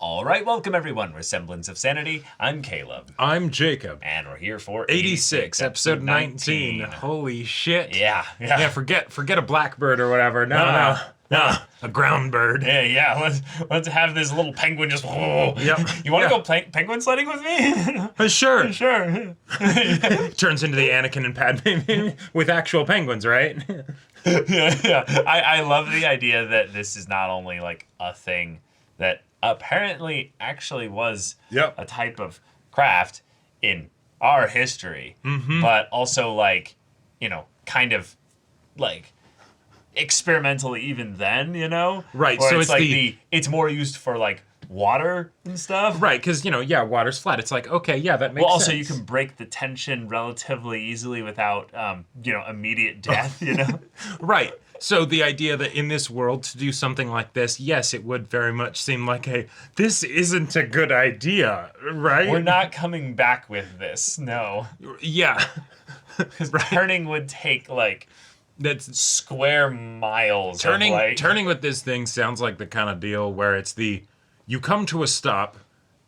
All right, welcome everyone. We're Semblance of Sanity. I'm Caleb. I'm Jacob. And we're here for 86, episode 19. Holy shit. Yeah. Forget a blackbird or whatever. No. A ground bird. Yeah. Let's have this little penguin just. Yep. You want to go penguin sledding with me? Sure. Sure. Turns into the Anakin and Padme with actual penguins, right? Yeah. I love the idea that this is not only like a thing that apparently actually was a type of craft in our history, but also like, kind of like experimental even then, Right. Where so it's like it's more used for like water and stuff. Right, because, water's flat. It's like, okay, yeah, that makes sense. Well, also you can break the tension relatively easily without, immediate death, Right. So the idea that in this world to do something like this, yes, it would very much seem like this isn't a good idea, right? We're not coming back with this, no. Yeah. Because turning would take that's square miles. Turning with this thing sounds like the kind of deal where it's you come to a stop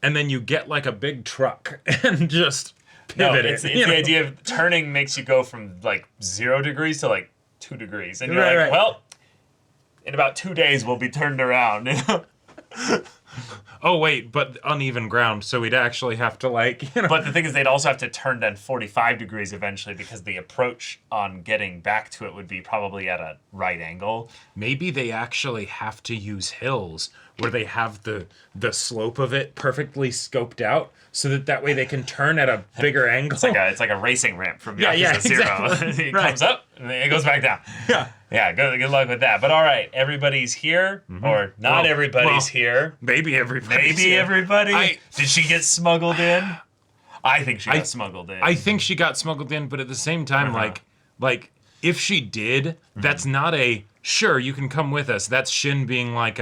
and then you get like a big truck and just pivot it's the idea of turning makes you go from 0 degrees to 2 degrees. And you're right. Well, in about 2 days we'll be turned around. Oh, wait, but uneven ground, so we'd actually have to But the thing is, they'd also have to turn then 45 degrees eventually because the approach on getting back to it would be probably at a right angle. Maybe they actually have to use hills where they have the slope of it perfectly scoped out so that way they can turn at a bigger angle. It's like a racing ramp from Yakuza 0. Exactly. It comes up and then it goes back down. Yeah, good luck with that. But all right, everybody's here, or not everybody's here. Maybe everybody's Maybe here. everybody. Did she get smuggled in? I think she got smuggled in. I think she got smuggled in, but at the same time, like if she did, that's not sure, you can come with us. That's Shin being like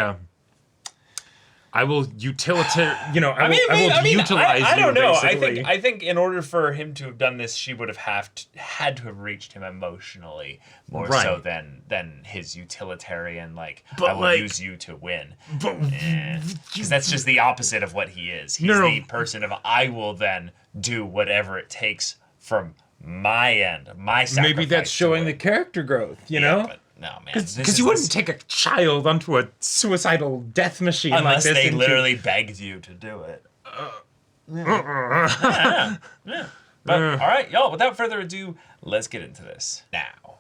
I will utilize you. I don't know. I think in order for him to have done this, she would have had to have reached him emotionally more so than his utilitarian I will use you to win. Because that's just the opposite of what he is. He's the person of I will then do whatever it takes from my end, my sacrifice. Maybe that's showing the character growth, know? But no, man. Because you wouldn't take a child onto a suicidal death machine unless like this. Unless they literally begged you to do it. Yeah. But, all right, y'all, without further ado, let's get into this now.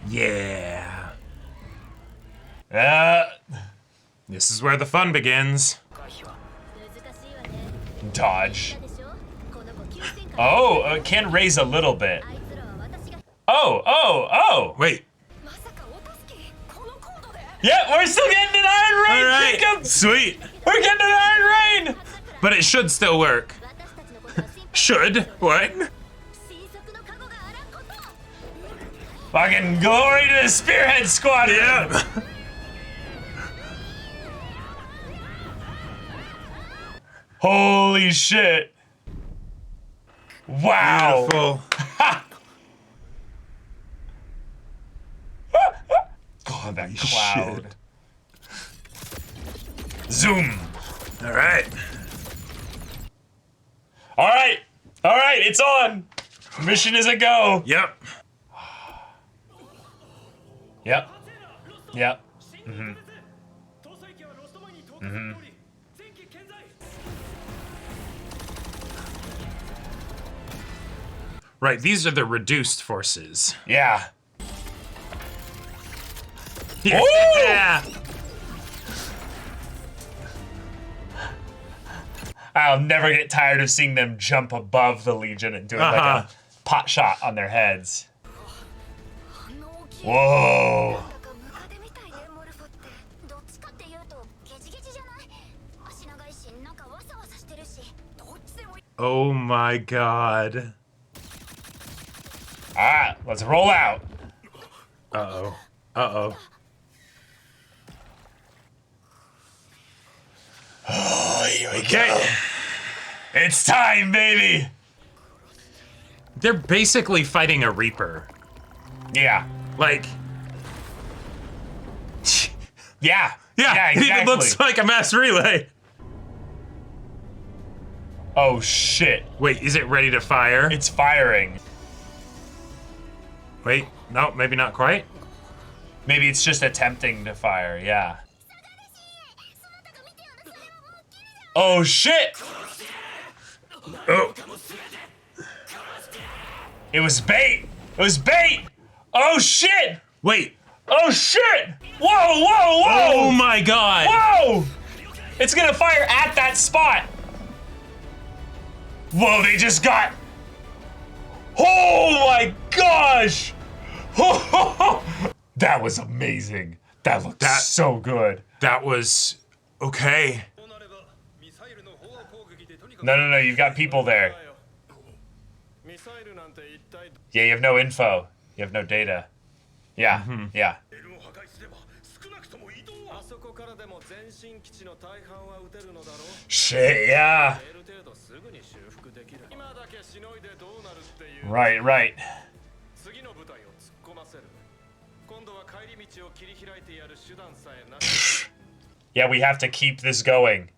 Yeah. This is where the fun begins. Dodge. Can raise a little bit. Oh! Wait. Yeah, we're still getting an Iron Rain! All right. Jacob. Sweet. We're getting an Iron Rain! But it should still work. Should? What? Fucking glory to the Spearhead Squad! Yeah. Holy shit. Wow. Beautiful. God, that cloud. Shit. Zoom. All right, it's on. Mission is a go. Yep. Right, these are the reduced forces. Yeah. Yeah. I'll never get tired of seeing them jump above the Legion and doing like a pot shot on their heads. Whoa. Oh my god. Alright, let's roll out. Uh-oh. Oh, here we go. It's time, baby. They're basically fighting a Reaper. Yeah. Like... Yeah. Yeah, It exactly. even looks like a mass relay. Oh shit. Wait, is it ready to fire? It's firing. Wait, no, maybe not quite. Maybe it's just attempting to fire, yeah. Oh shit! Oh. It was bait! It was bait! Oh shit! Wait. Oh shit! Whoa, whoa, whoa! Oh my god! Whoa! It's gonna fire at that spot! Whoa, they just got... Oh my gosh! That was amazing. That looked so good. That was... okay. No, you've got people there. Yeah, you have no info. You have no data. Yeah, yeah. Shit, yeah. Right. Yeah, we have to keep this going.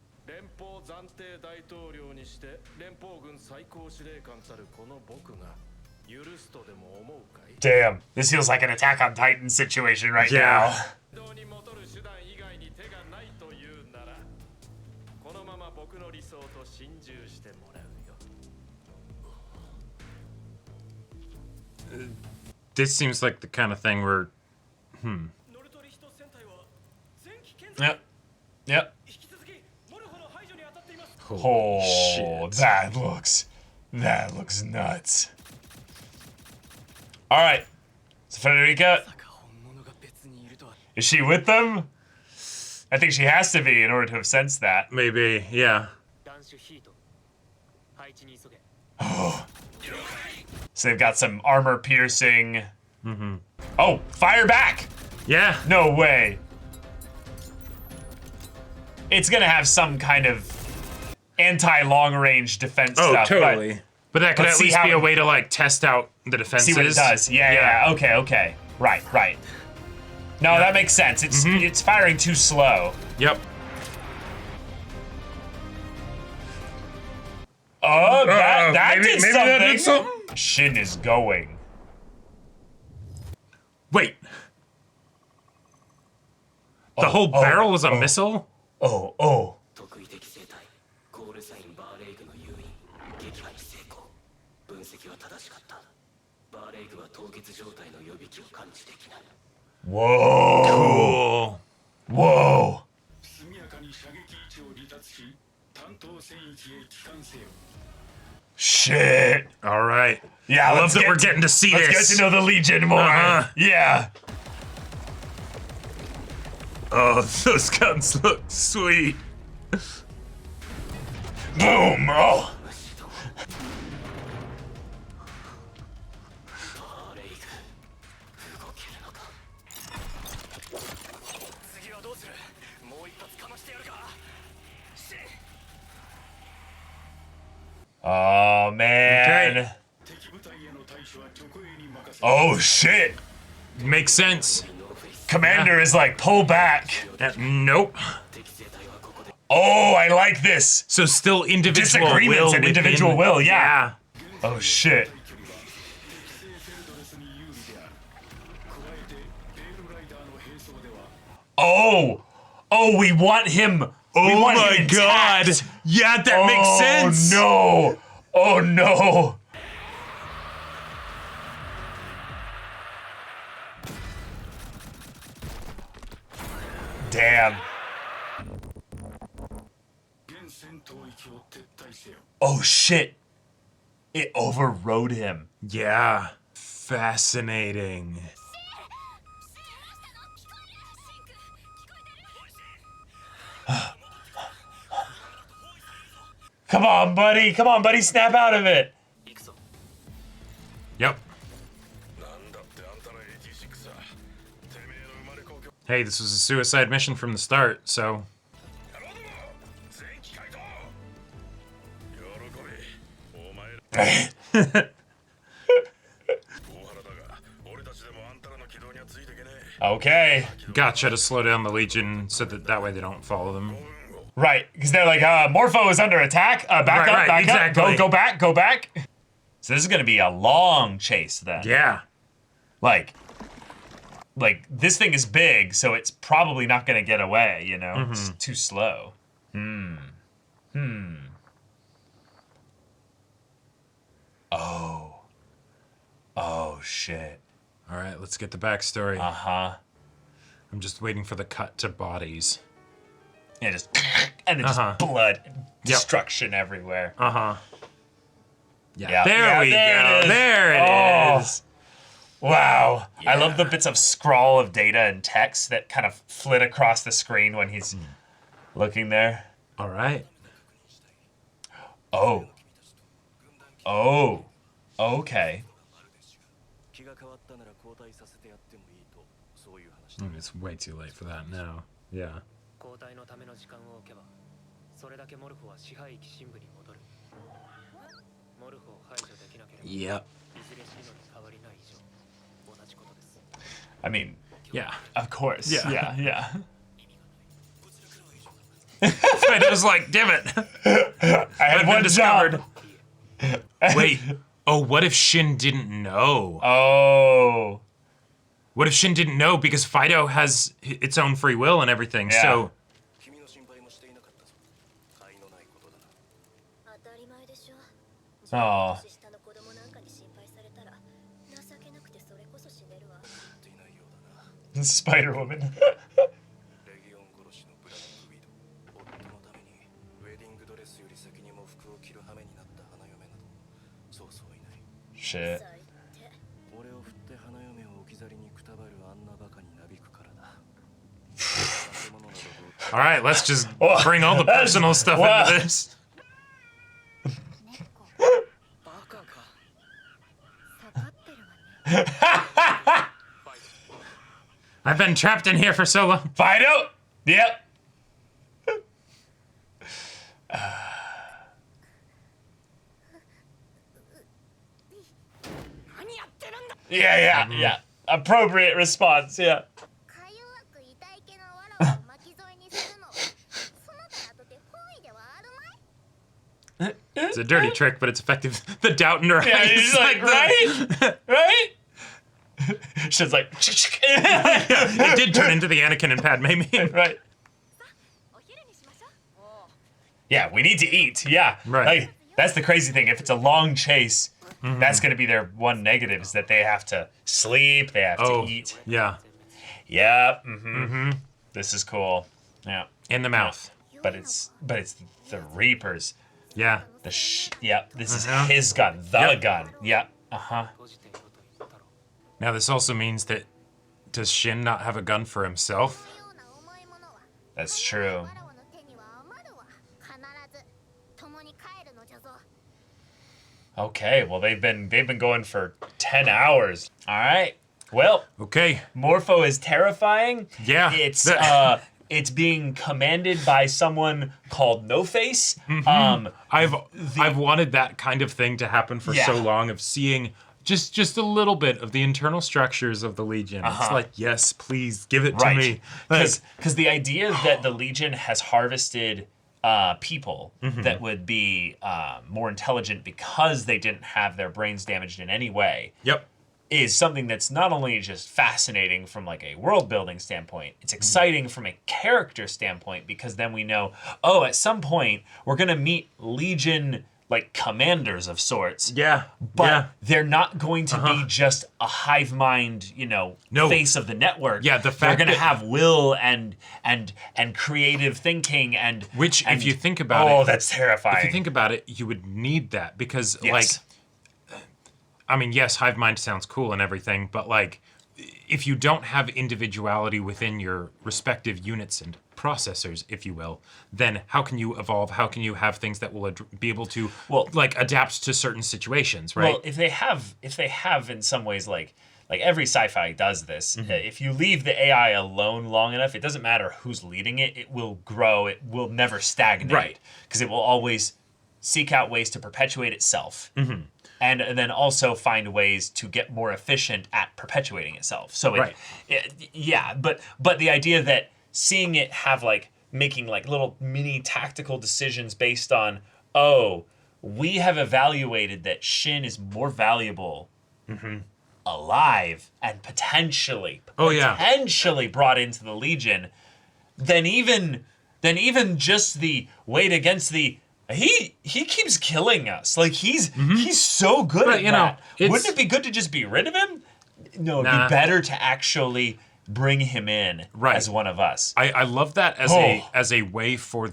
Damn, this feels like an Attack on Titan situation right now. This seems like the kind of thing where... Yep. Holy Oh, shit. that looks nuts. All right, so Frederica, is she with them? I think she has to be in order to have sensed that. Maybe, yeah. So they've got some armor piercing. Oh, fire back! Yeah. No way. It's gonna have some kind of anti-long range defense stuff. Totally. But that could let's at see least how be a it- way to like test out the defenses. See what it does. Yeah. Okay. Right. No, that makes sense. It's firing too slow. Yep. Oh, that maybe did something. that did something. Shin is going. Wait. The whole barrel was a missile? Oh. Whoa. Cool. Whoa. Shit. All right. Yeah, I love that we're getting to see let's this. get to know the Legion more. Yeah. Oh, those guns look sweet. Boom. Oh. Oh, man. Okay. Oh, shit. Makes sense. Commander is like, pull back. Nope. Oh, I like this. So still individual Disagreements will and within- individual will, yeah. Oh, shit. Oh, we want him. Oh my god. Yeah, that makes sense. Oh, no. Oh, no. Damn. Oh, shit. It overrode him. Yeah. Fascinating. Come on, buddy. Snap out of it. Yep. Hey, this was a suicide mission from the start, so... Okay. Gotcha, to slow down the Legion so that way they don't follow them. Right, because they're like, Morpho is under attack. Back up, exactly. Go back. So this is gonna be a long chase then. Yeah. Like this thing is big, so it's probably not gonna get away, you know? It's too slow. Oh, shit. All right, let's get the backstory. Uh-huh. I'm just waiting for the cut to bodies. And just blood, destruction everywhere. Uh-huh. Yeah. There we go. There it is. Wow. Yeah. I love the bits of scrawl of data and text that kind of flit across the screen when he's looking there. All right. Oh. Okay. It's way too late for that now. Yeah. Yep. I mean, yeah. Of course. Yeah. It was like, damn it. I had one discovered. Wait. Oh, what if Shin didn't know? Oh. What if Shin didn't know because Fido has its own free will and everything? Yeah. So. Oh. Spider-Woman. Shit. All right, let's just bring all the personal stuff into this. I've been trapped in here for so long. Fido? Yep. Yeah. Appropriate response, yeah. It's a dirty trick, but it's effective. The doubt in her Yeah, eyes. he's like, right? She's like, it did turn into the Anakin and Padme meme. Right. Yeah, we need to eat. Yeah. Right. Like, that's the crazy thing. If it's a long chase, that's going to be their one negative is that they have to sleep, they have to eat. Yeah. Yep. This is cool. Yeah. In the mouth. But it's the Reapers. Yeah. This is his gun. The gun. Yep. Now this also means that does Shin not have a gun for himself? That's true. Okay, well they've been going for 10 hours. All right. Well, okay. Morpho is terrifying. Yeah. It's being commanded by someone called No Face. I've wanted that kind of thing to happen for so long, of seeing just a little bit of the internal structures of the Legion. It's like, yes, please give it to me. Because the idea that the Legion has harvested people that would be more intelligent because they didn't have their brains damaged in any way. Yep. Is something that's not only just fascinating from like a world building standpoint, it's exciting from a character standpoint, because then we know, at some point we're gonna meet Legion like commanders of sorts. Yeah. But they're not going to be just a hive mind, face of the network. Yeah, the fact they're gonna have will and creative thinking and if you think about it. Oh, that's terrifying. If you think about it, you would need that because I mean, yes, hive mind sounds cool and everything, but like, if you don't have individuality within your respective units and processors, if you will, then how can you evolve? How can you have things that will be able to adapt to certain situations, right? Well, if they have in some ways like every sci-fi does this. If you leave the AI alone long enough, it doesn't matter who's leading it. It will grow. It will never stagnate, right? Because it will always seek out ways to perpetuate itself. and then also find ways to get more efficient at perpetuating itself. So but the idea that seeing it have like making like little mini tactical decisions based on, oh, we have evaluated that Shin is more valuable alive and potentially brought into the Legion than even just the weight against the he keeps killing us. Like he's so good at that. Wouldn't it be good to just be rid of him? No, it'd be better to actually bring him in as one of us. I love that as a way for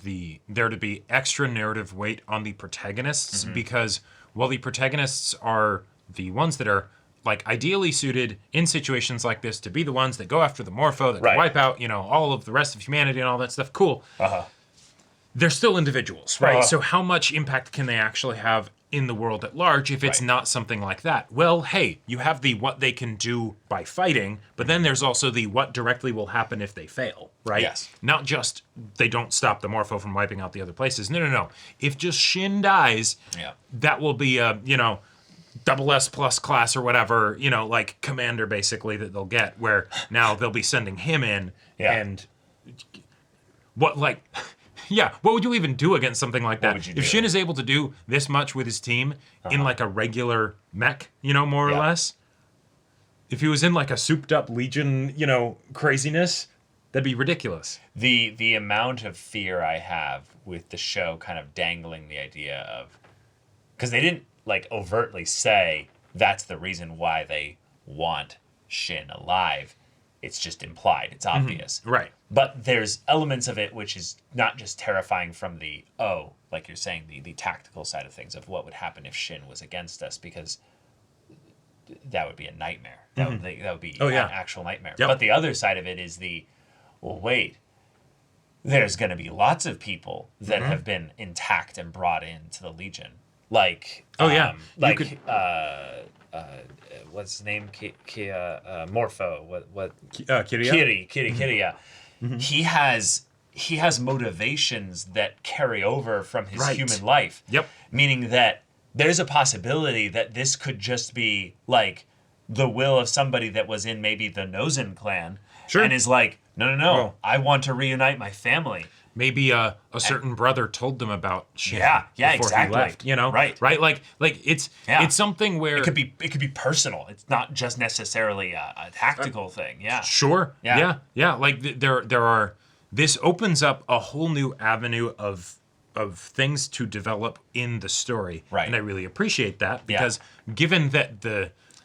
there to be extra narrative weight on the protagonists, because while the protagonists are the ones that are like ideally suited in situations like this to be the ones that go after the Morpho, that wipe out, all of the rest of humanity and all that stuff. Cool. They're still individuals, right? So how much impact can they actually have in the world at large if it's not something like that? Well, hey, you have the what they can do by fighting, but then there's also the what directly will happen if they fail, right? Yes. Not just they don't stop the Morpho from wiping out the other places. No. If just Shin dies, that will be a, double S plus class or whatever, like commander basically that they'll get, where now they'll be sending him in and what would you even do against something like that? If Shin is able to do this much with his team in like a regular mech, more or less, if he was in like a souped up Legion, craziness, that'd be ridiculous. The amount of fear I have with the show kind of dangling the idea of, because they didn't like overtly say that's the reason why they want Shin alive. It's just implied. It's obvious. Right. But there's elements of it which is not just terrifying from the, like you're saying, the tactical side of things of what would happen if Shin was against us, because that would be a nightmare. That would be an actual nightmare. Yep. But the other side of it is wait, there's going to be lots of people that have been intact and brought into the Legion. Like, what's his name? Morpho. Kiri. He has motivations that carry over from his human life. Yep. Meaning that there's a possibility that this could just be like the will of somebody that was in maybe the Nozen clan and is like, no, I want to reunite my family. Maybe a certain brother told them about Shin before exactly. he left, right? Like it's something where it could be personal. It's not just necessarily a tactical thing. Yeah, sure. Yeah. Like there are. This opens up a whole new avenue of things to develop in the story, right? And I really appreciate that, because given that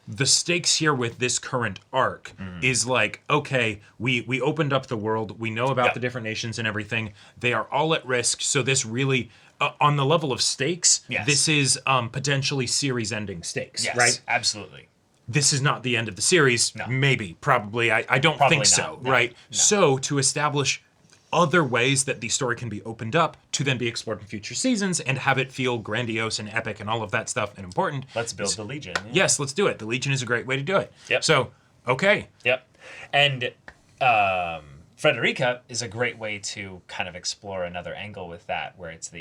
the stakes here with this current arc is like, okay, we opened up the world. We know about the different nations and everything. They are all at risk. So this really, on the level of stakes, this is potentially series-ending stakes, right? Absolutely. This is not the end of the series. No. Maybe, probably. I don't think so, right? No. So to establish other ways that the story can be opened up to then be explored in future seasons and have it feel grandiose and epic and all of that stuff and important. Let's build the Legion. Yeah. Yes, let's do it. The Legion is a great way to do it. Yep. So, okay. Yep. And Frederica is a great way to kind of explore another angle with that, where it's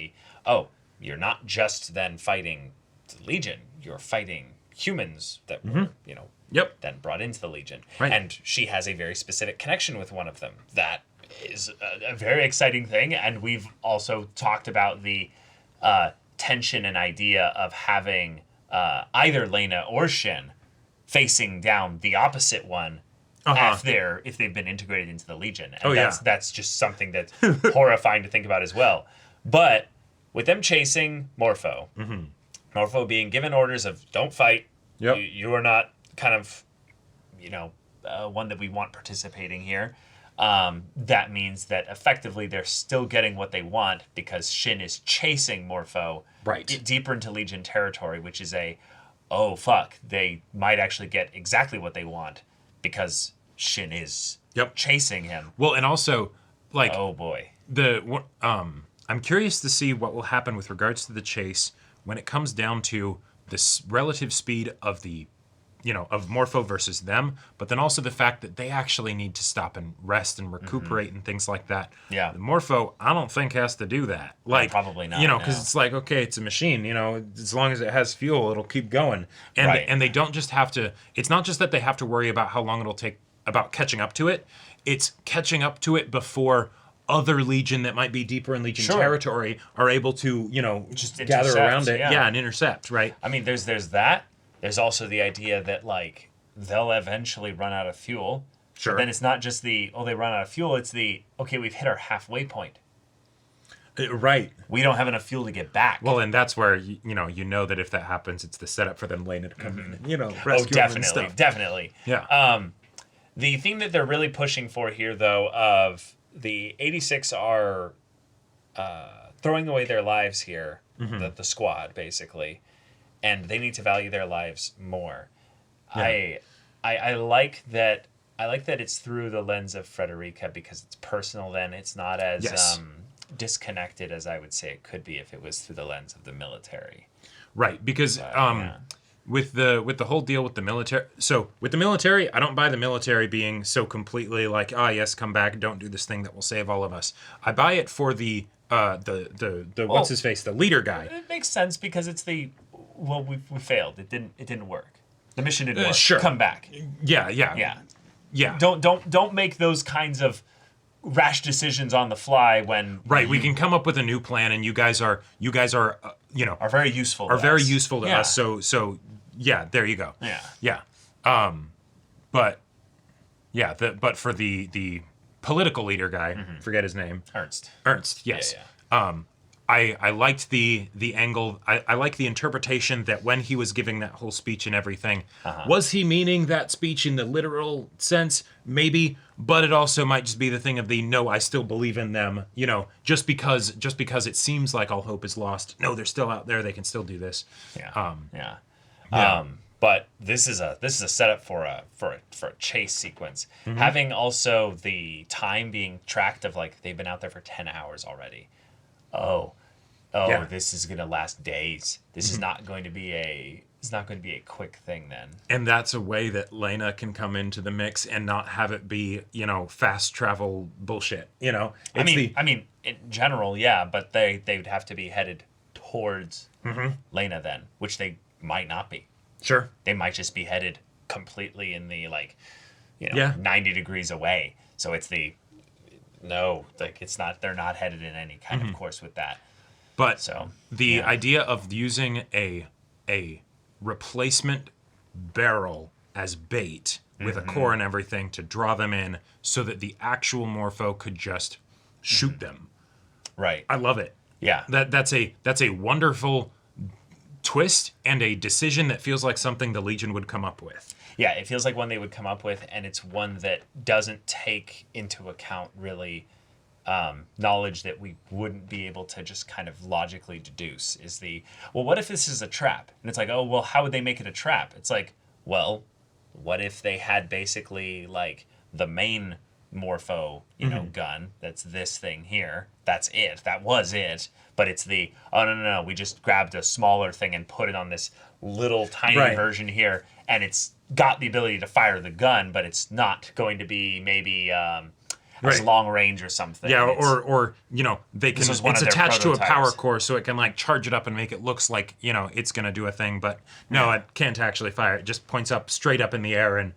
you're not just then fighting the Legion, you're fighting humans that were, then brought into the Legion. Right. And she has a very specific connection with one of them that is a very exciting thing. And we've also talked about the tension and idea of having either Lena or Shin facing down the opposite one if they've been integrated into the Legion. And that's just something that's horrifying to think about as well. But with them chasing Morpho, Morpho being given orders of don't fight, you are not kind of, one that we want participating here. That means that effectively they're still getting what they want, because Shin is chasing Morpho deeper into Legion territory, which is they might actually get exactly what they want because Shin is chasing him. Well, and also, like, oh boy, I'm curious to see what will happen with regards to the chase when it comes down to this relative speed of the of Morpho versus them, but then also the fact that they actually need to stop and rest and recuperate and things like that. Yeah. The Morpho, I don't think has to do that. Like, probably not. Because it's like, okay, it's a machine. As long as it has fuel, it'll keep going. And and they don't just have to. It's not just that they have to worry about how long it'll take about catching up to it. It's catching up to it before other Legion that might be deeper in Legion territory are able to, just gather around it, and intercept, right? I mean, there's that. There's also the idea that, like, they'll eventually run out of fuel. Sure. But then it's not just they run out of fuel. It's okay, we've hit our halfway point. Right. We don't have enough fuel to get back. Well, and that's where, that if that happens, it's the setup for them Lena to come in and, rescue them and stuff. Definitely. Yeah. The thing that they're really pushing for here, though, of the 86 are throwing away their lives here, the squad, basically, and they need to value their lives more. Yeah. I like that. I like that it's through the lens of Frederica because it's personal. Then it's not as disconnected as I would say it could be if it was through the lens of the military. Right, because with the whole deal with the military. So with the military, I don't buy the military being so completely like, yes, come back, don't do this thing that will save all of us. I buy it for the what's his face, the leader guy. It makes sense because it's we failed. It didn't work. The mission didn't work. Sure. Come back. Yeah. Don't make those kinds of rash decisions on the fly when we can come up with a new plan and you guys are are very useful to us. So there you go. But for the political leader guy, forget his name, Ernst, yes. I liked the angle. I like the interpretation that when he was giving that whole speech and everything, was he meaning that speech in the literal sense? Maybe, but it also might just be the thing of no, I still believe in them. Just because it seems like all hope is lost. No, they're still out there. They can still do this. But this is a setup for a chase sequence. Having also the time being tracked of like they've been out there for 10 hours already. This is gonna last days. This is not going to be a quick thing then. And that's a way that Lena can come into the mix and not have it be, fast travel bullshit. I mean, in general, yeah, but they'd have to be headed towards Lena then, which they might not be. Sure. They might just be headed completely in the 90 degrees away. So it's it's not. They're not headed in any kind of course with that. But the idea of using a replacement barrel as bait with a core and everything to draw them in so that the actual Morpho could just shoot them. Right. I love it. Yeah. That's a wonderful twist and a decision that feels like something the Legion would come up with. Yeah, it feels like one they would come up with, and it's one that doesn't take into account really knowledge that we wouldn't be able to just kind of logically deduce. What if this is a trap? And it's like, how would they make it a trap? It's like, well, what if they had basically like the main Morpho, gun, that's this thing here. That's it. That was it. But it's no, we just grabbed a smaller thing and put it on this little tiny version here, and it's got the ability to fire the gun, but it's not going to be maybe as long range or something. Yeah, or they can. It's attached to a power core, so it can like charge it up and make it looks like it's going to do a thing, but no, it can't actually fire. It just points up straight up in the air, and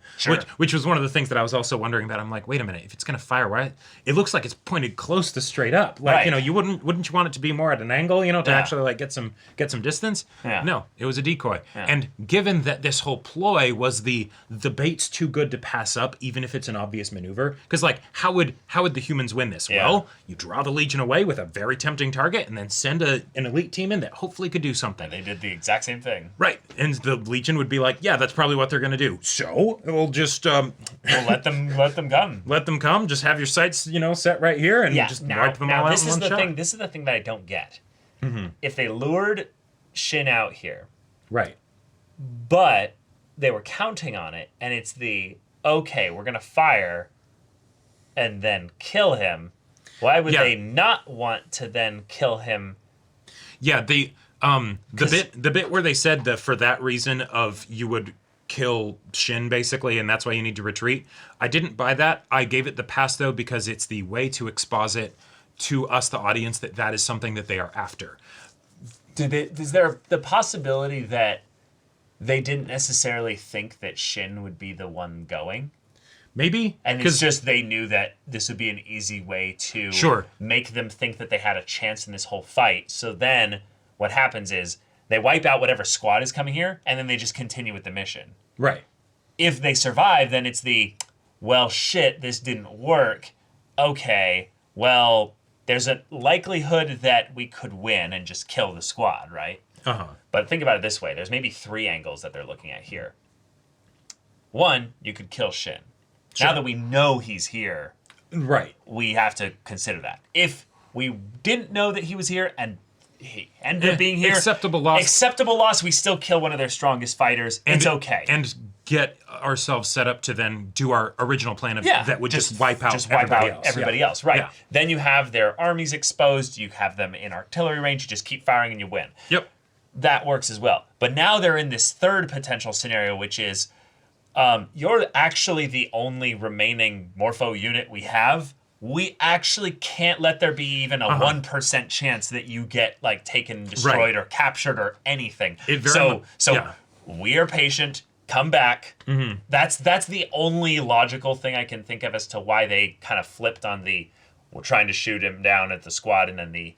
which was one of the things that I was also wondering about. I'm like, wait a minute, if it's going to fire, why? It looks like it's pointed close to straight up. Like you wouldn't you want it to be more at an angle, to actually like get some distance? Yeah. No, it was a decoy. Yeah. And given that this whole ploy was the bait's too good to pass up, even if it's an obvious maneuver, because like how would the humans win this? Yeah. Well, you draw the Legion away with a very tempting target and then send an elite team in that hopefully could do something. And they did the exact same thing. Right. And the Legion would be like, yeah, that's probably what they're going to do. So we'll just... we'll let them come. Let them come. Just have your sights, set right here and just wipe them all out in one shot. This is the thing that I don't get. If they lured Shin out here... Right. But they were counting on it, and it's okay, we're going to fire... and then kill him. Why would they not want to then kill him? Yeah, the bit where they said that for that reason of you would kill Shin, basically, and that's why you need to retreat. I didn't buy that. I gave it the pass, though, because it's the way to exposit to us, the audience, that is something that they are after. Is there the possibility that they didn't necessarily think that Shin would be the one going? Maybe. And it's just they knew that this would be an easy way to make them think that they had a chance in this whole fight. So then what happens is they wipe out whatever squad is coming here, and then they just continue with the mission. Right. If they survive, then it's well, shit, this didn't work. Okay, well, there's a likelihood that we could win and just kill the squad, right? Uh-huh. But think about it this way. There's maybe 3 angles that they're looking at here. One, you could kill Shin. Sure. Now that we know he's here, right, we have to consider that. If we didn't know that he was here and he ended up being here, acceptable loss, we still kill one of their strongest fighters. It's okay. And get ourselves set up to then do our original plan of that would just wipe out everybody else. Right. Yeah. Then you have their armies exposed, you have them in artillery range, you just keep firing and you win. Yep. That works as well. But now they're in this third potential scenario, which is you're actually the only remaining Morpho unit we have. We actually can't let there be even a 1% chance that you get taken, destroyed, or captured or anything. We are patient. Come back. Mm-hmm. That's the only logical thing I can think of as to why they kind of flipped on we're trying to shoot him down at the squad, and then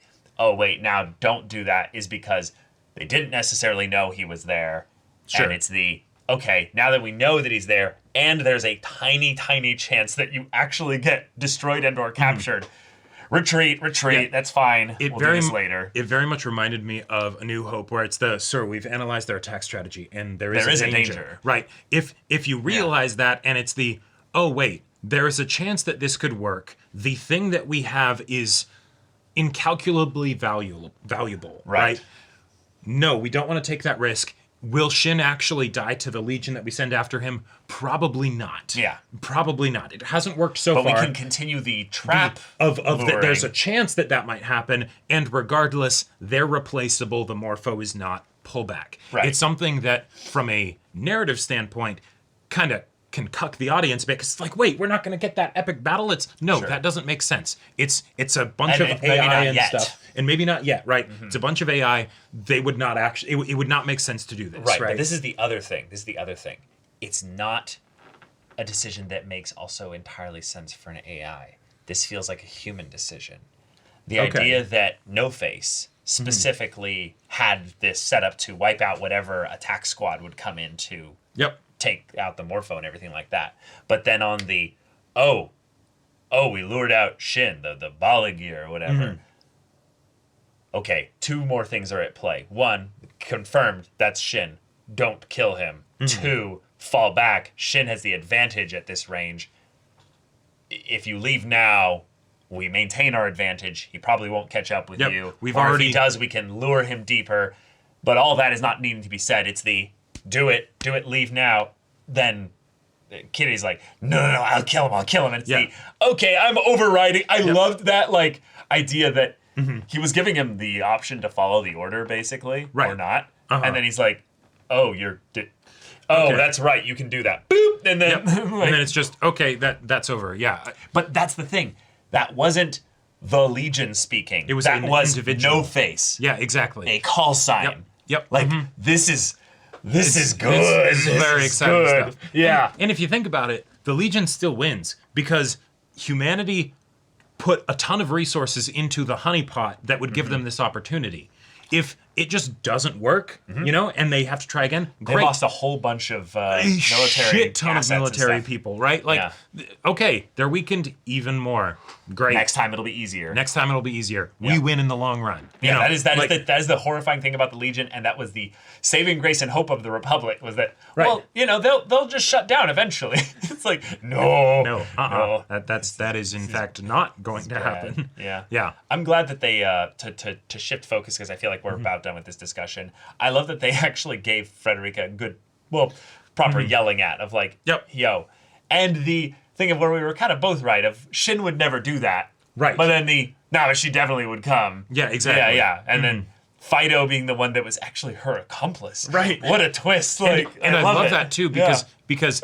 now don't do that, is because they didn't necessarily know he was there. Sure. And it's okay, now that we know that he's there, and there's a tiny, tiny chance that you actually get destroyed and or captured, retreat, that's fine. We'll do this later. It very much reminded me of A New Hope, where it's we've analyzed their attack strategy, and there is a danger. Right. If you realize that, and it's there is a chance that this could work, the thing that we have is incalculably valuable, right? No, we don't want to take that risk. Will Shin actually die to the Legion that we send after him? Probably not. Yeah. Probably not. It hasn't worked so far. But we can continue the trap of there's a chance that might happen, and regardless, they're replaceable. The Morpho is not. Pull back. Right. It's something that, from a narrative standpoint, kind of can cuck the audience because it's wait, we're not going to get that epic battle. That doesn't make sense. It's a bunch of AI and stuff, and maybe not yet, right? Mm-hmm. It's a bunch of AI. They would not actually. It would not make sense to do this, right? But this is the other thing. It's not a decision that makes also entirely sense for an AI. This feels like a human decision. The idea that No Face specifically had this set up to wipe out whatever attack squad would come in to take out the Morpho and everything like that. But then on we lured out Shin, the Balagir or whatever. Mm-hmm. Okay, 2 more things are at play. 1, confirmed that's Shin. Don't kill him. Mm-hmm. 2, fall back. Shin has the advantage at this range. If you leave now, we maintain our advantage. He probably won't catch up with you. If he does, we can lure him deeper. But all that is not needing to be said. It's do it, leave now. Then Kitty's no, I'll kill him. And it's okay, I'm overriding. I loved that idea that he was giving him the option to follow the order, basically, or not. Uh-huh. And then he's that's right, you can do that. Boop! And then, and then it's just, okay, that's over, yeah. But that's the thing. That wasn't the Legion speaking. It was individual. No Face. Yeah, exactly. A call sign. Yep. This is good. This is very exciting stuff. Yeah. And if you think about it, the Legion still wins because humanity put a ton of resources into the honeypot that would give them this opportunity. If it just doesn't work, and they have to try again, great. They lost a whole bunch of military shit ton of military people, right? Okay, they're weakened even more. Great. Next time it'll be easier. We win in the long run. That is the horrifying thing about the Legion, and that was the saving grace and hope of the Republic was that they'll just shut down eventually. It's no. That is in fact not going to happen. Yeah. I'm glad that they to shift focus because I feel like we're about done with this discussion. I love that they actually gave Frederica a good, proper yelling at of yo, and the thing of where we were kind of both right of Shin would never do that, right? But then but she definitely would come. Yeah, exactly. Yeah, and then Fido being the one that was actually her accomplice. Right. What a twist. Like, and I love it. that too, because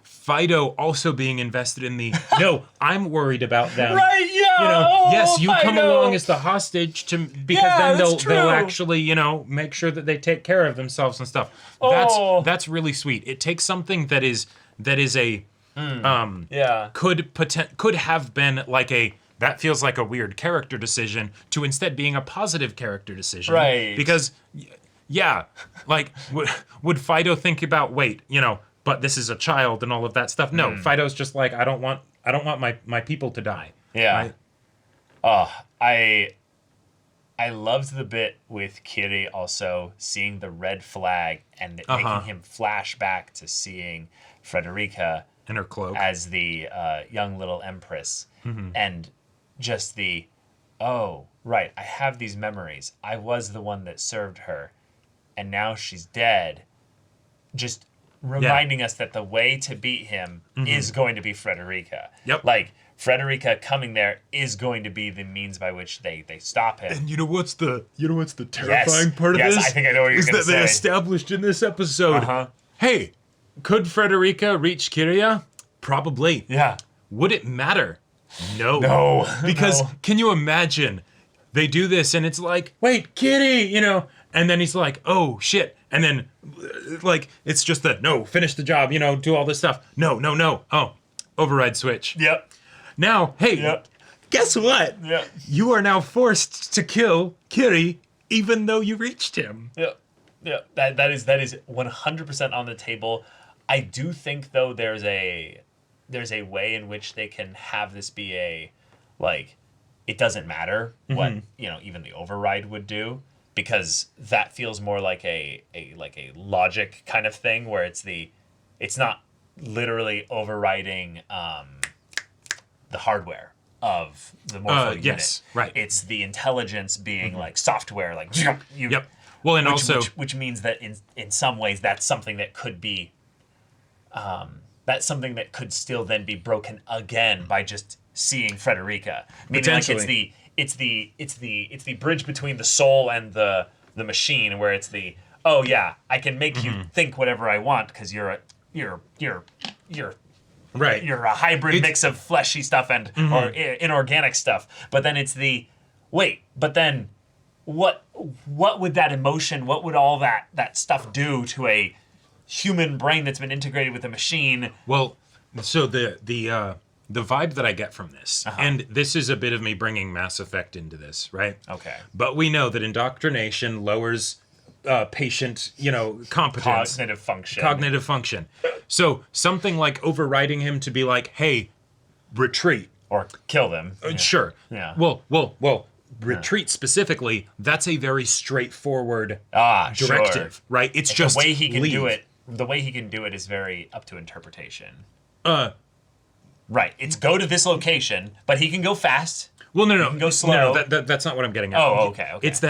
Fido also being invested in the, no, I'm worried about them. Right, yeah. You know, yes, you Fido. come along as the hostage because then they'll actually, you know, make sure that they take care of themselves and stuff. That's really sweet. It takes something that is a could have been like a, that feels like a weird character decision, to instead being a positive character decision. Right. Because like would Fido think about, wait, you know, but this is a child and all of that stuff? No, Fido's just like, I don't want my people to die. Yeah. Right? I loved the bit with Kiri also seeing the red flag and making him flash back to seeing Frederica in her cloak as the young little empress, and just the, oh, right, I have these memories. I was the one that served her, and now she's dead. Just reminding us that the way to beat him is going to be Frederica. Yep. Like, Frederica coming there is going to be the means by which they stop him. And you know what's the terrifying part of this? Yes, I think I know what you're going to say. Is that they established in this episode, hey, could Frederica reach Kiria? Probably. Yeah. Would it matter? No. No. Because can you imagine they do this and it's like, wait, Kitty, you know, and then he's like, oh, shit. And then, like, it's just that, no, finish the job, you know, do all this stuff. No. Oh, override switch. Yep. Now, hey, guess what? Yep. You are now forced to kill Kiri, even though you reached him. Yep. Yeah. That is 100% on the table. I do think, though, there's a way in which they can have this be a, like, it doesn't matter what, you know, even the override would do, because that feels more like a logic kind of thing, where it's not literally overriding the hardware of the Morpho unit. Yes, right. It's the intelligence being like software, like you. Yep. Well, and which means that in some ways that's something that could be, that's something that could still then be broken again by just seeing Frederica. Meaning, like, it's the bridge between the soul and the machine, where it's the, oh yeah, I can make you think whatever I want because you're right. You're a hybrid mix of fleshy stuff and or inorganic stuff. But then it's the, wait, but then what would that emotion, what would all that stuff do to a human brain that's been integrated with a machine? Well, so the vibe that I get from this, and this is a bit of me bringing Mass Effect into this, right? Okay. But we know that indoctrination lowers patient, you know, competence. Cognitive function. So something like overriding him to be like, hey, retreat. Or kill them. Sure. Yeah. Well, retreat specifically, that's a very straightforward directive, right? It's just the way he can leave. do it. The way he can do it is very up to interpretation. Right. It's go to this location, but he can go fast. Well, no. He can go slow. No, that's not what I'm getting at. Oh, okay. It's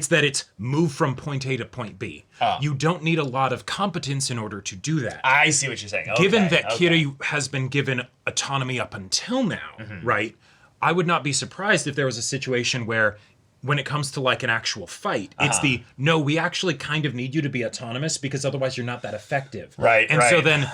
that it's move from point A to point B. You don't need a lot of competence in order to do that. I see what you're saying. Okay, Given that Kiri has been given autonomy up until now, right? I would not be surprised if there was a situation where, when it comes to like an actual fight, it's no, we actually kind of need you to be autonomous because otherwise you're not that effective. Right. And so then,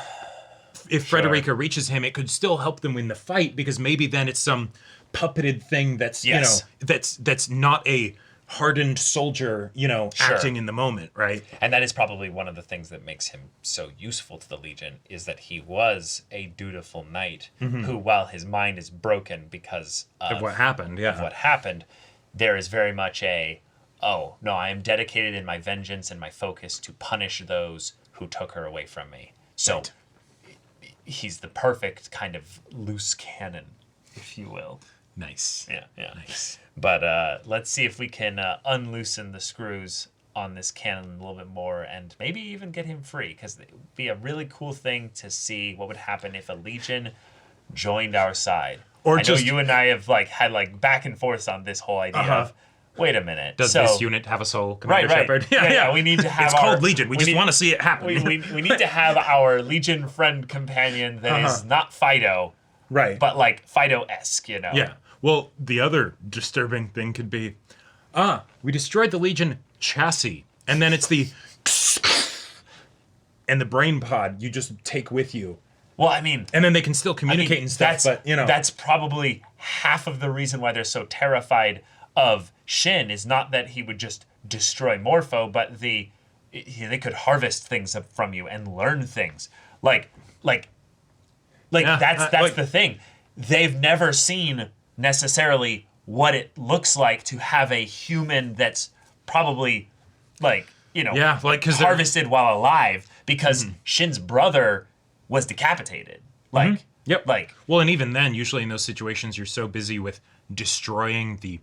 if Frederica reaches him, it could still help them win the fight, because maybe then it's some puppeted thing that's you know that's not a hardened soldier, you know, acting in the moment, right? And that is probably one of the things that makes him so useful to the Legion, is that he was a dutiful knight who, while his mind is broken because of what happened, there is very much a, oh, no, I am dedicated in my vengeance and my focus to punish those who took her away from me. So he's the perfect kind of loose cannon, if you will. Nice. Yeah. Nice. But let's see if we can unloosen the screws on this cannon a little bit more, and maybe even get him free, because it would be a really cool thing to see what would happen if a Legion joined our side. Or I know you and I have had back and forth on this whole idea of, wait a minute. Does this unit have a soul, Commander Shepard? Yeah. We need to have it's called Legion. We just want to see it happen. We need to have our Legion friend companion that is not Fido. Right. But like Fido-esque, you know? Yeah. Well, the other disturbing thing could be, We destroyed the Legion chassis. And then it's the... and the brain pod you just take with you. Well, I mean... And then they can still communicate and stuff, but, you know... That's probably half of the reason why they're so terrified of Shin, is not that he would just destroy Morpho, but they could harvest things from you and learn things. That's the thing. They've never seen necessarily what it looks like to have a human that's probably harvested while alive, because Shin's brother was decapitated. Well, and even then, usually in those situations, you're so busy with destroying the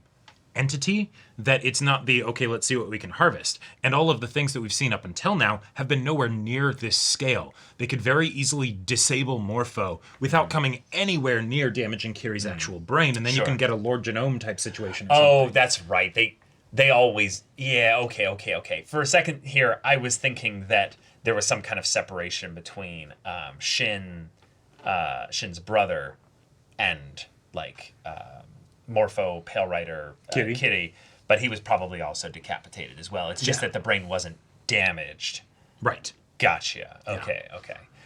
entity that it's not okay, let's see what we can harvest. And all of the things that we've seen up until now have been nowhere near this scale. They could very easily disable Morpho without coming anywhere near damaging Kiri's actual brain, and then you can get a Lord Genome type situation. Oh, that's right. They always... Yeah, okay. For a second here, I was thinking that there was some kind of separation between Shin's brother and, Morpho, Pale Rider, Kitty, but he was probably also decapitated as well. It's just that the brain wasn't damaged. Right. Gotcha. Okay.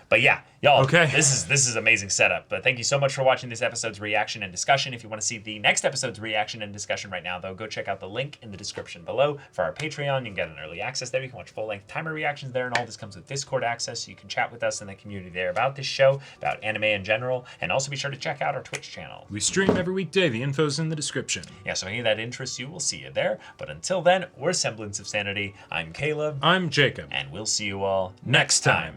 But yeah, y'all, this is amazing setup. But thank you so much for watching this episode's reaction and discussion. If you want to see the next episode's reaction and discussion right now, though, go check out the link in the description below for our Patreon. You can get an early access there. You can watch full-length timer reactions there, and all this comes with Discord access, so you can chat with us in the community there about this show, about anime in general, and also be sure to check out our Twitch channel. We stream every weekday. The info's in the description. Yeah, so any that interests you, we'll see you there. But until then, we're Semblance of Sanity. I'm Caleb. I'm Jacob. And we'll see you all next time.